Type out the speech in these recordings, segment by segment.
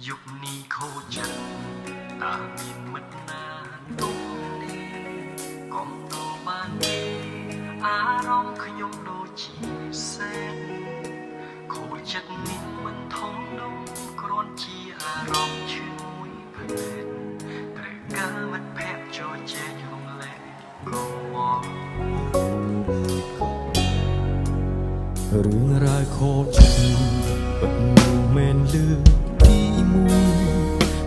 ยุคนี้โคจันตามีមិត្តណាទុំនេះកុំទៅបានទេអារម្មណ៍ខ្ញុំដូចជាសេនខូចចិត្តនេះមិនធំនោះគ្រាន់ជាអារម្មណ៍ឈឺមួយពេកត្រូវការមិត្តភក្តិចូលចែករំលែកកុំមករឿងរ៉ាវខូចចិត្តពិតមិនមែនលឺទីមួយ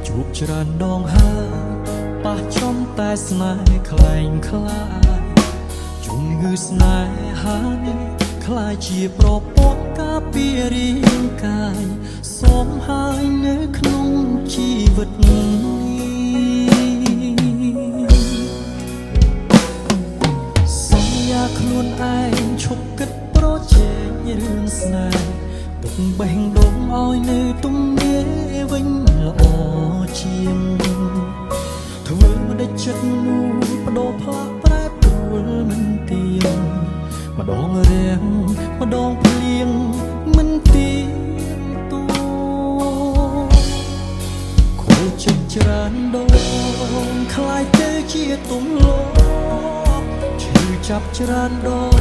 ជួបច្រើនដងហើយប៉ះចំតែស្នេហ៍คล้ายคล้ายជំងឺស្នេហានេះคล้ายជាប្រព័ន្ធការពាររាងកាយសូមហើយនៅក្នុងជីវិតនេះសន្យាខ្លួនឯងឈប់គិតប្រជែងរឿងស្នេហ៍ទុកបេះដូងឲ្យនៅទំនេរវិញល្អជាងធ្វើមិនចិត្តមនុស្សបដូរផ្លាស់ប្រែប្រួលមិនទៀងម្ដងរាំងម្ដងភ្លៀងមិនទៀងតួខូចចិត្តច្រើនដងคล้ายទៅជាទុំលោឈឺចាប់ច្រើនដង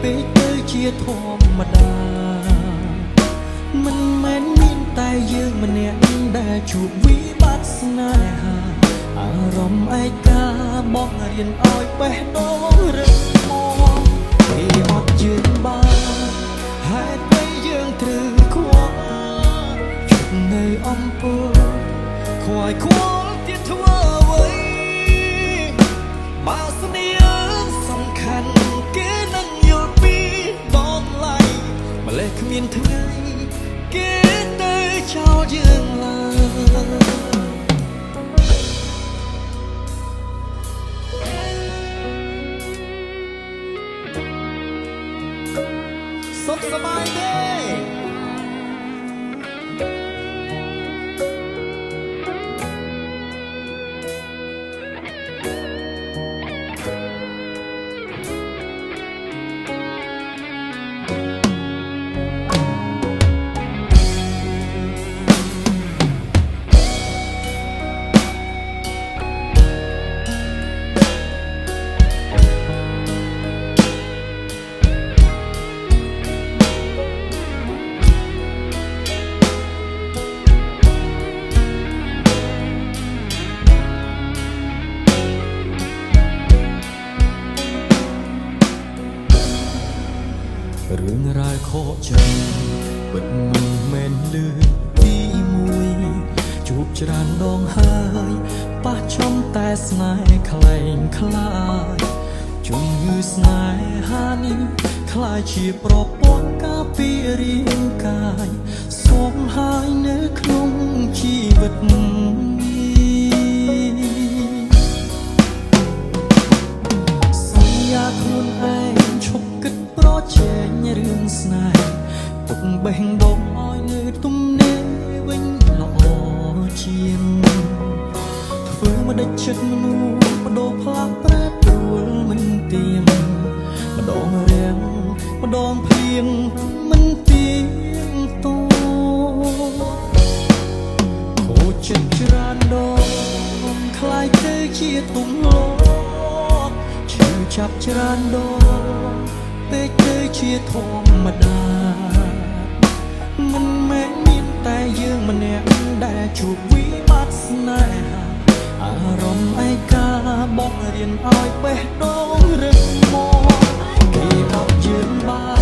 ពេកទៅជាធម្មតាមិនមែនមានតែយើងម្នាក់ដែលជួបវិបត្តិស្នេហាអារម្មណ៍ឯកាបងរៀនឲ្យបេះដូងរឹងមាំគេអត់ជឿបានហេតុអ្វីយើងត្រូវខ្វល់ជិតនៅអំពើខ្វាយខ្វល់ទៀតធ្វើអ្វីបើស្នេហ៍សំខាន់គេនឹងយល់ពីដល់ឡៃម្លេះគ្មានថ្ងៃគេទៅចោលយើងឡើយសុខសប្បាយទេរឿងរ៉ាវខកចិត្តពិតមិនមែនលឺទីមួយជួបច្រើនដងហើយប៉ះចំតែស្នេហ៍คล้ายคล้ายជំងឺស្នេហានេះคล้ายជាប្រព័ន្ធការពាររាងកាយសូមហើយនៅក្នុងជីវិតសន្យាខ្លួនឯងឈប់គិតប្រជែងរឿងស្នេហ៍ទុកបេះដូងឲ្យនៅទំនេរវិញល្អជាងធ្វើមិនដេចចិត្តមនុស្សបដូរផ្លាស់ប្រែប្រួលមិនទៀងម្ដងរាំងម្ដងភ្លៀងមិនទៀងតួខូចចិត្តច្រើនដងคล้ายទៅជាទុំលោឈឺចាប់ច្រើនដងពេកទៅជាធម្មតាមិនមែនមានតែយើងម្នាក់ដែលជួបវិបត្តិស្នេហាអារម្មណ៍ឯកាបងរៀនឲ្យបេះដូងរឹងមាំគេអត់យើងបាន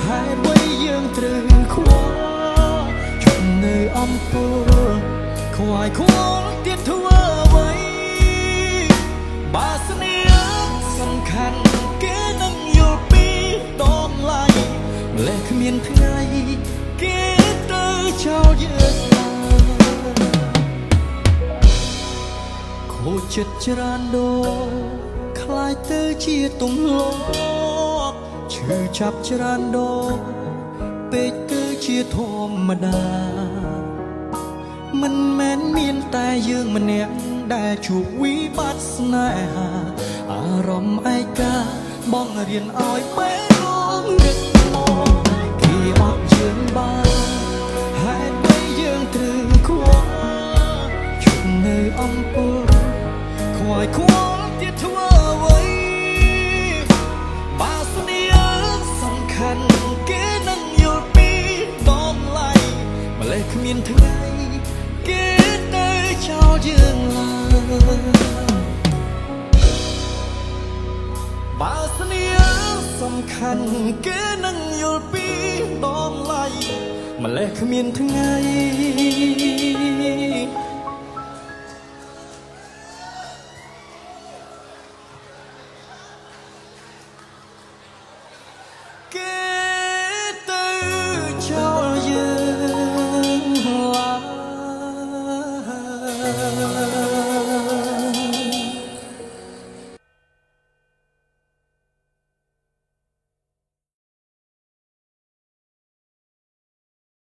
ហេតុអ្វីយើងត្រូវខ្វល់ជុំនៅអំពើខ្វាយខ្វល់ទៀតធ្វើអ្វីបើស្នេហ៍សំខាន់គេនឹងយល់ពីដល់ឡៃម្លេះគ្មានថ្ងៃគេទៅចោលយើងឡើយខូចចិត្តច្រើនដងคล้ายទៅជាទុំលោឈឺចាប់ច្រើនដងពេកទៅជាធម្មតាមិនមែនមានតែយើងម្នាក់ដែលជួបវិបត្តិស្នេហាអារម្មណ៍ឯកាបងរៀនឲ្យបេះដូងរឹងមាំគេអត់យើងបានហេតុអ្វីយើងត្រូវ ខាន់គេនឹងយល់ពីតម្លៃម្លេះគ្មានថ្ងៃគេទៅចោលយើងឡើយបើស្នេហ៍សំខាន់គេនឹងយល់ពីតម្លៃម្លេះគ្មានថ្ងៃ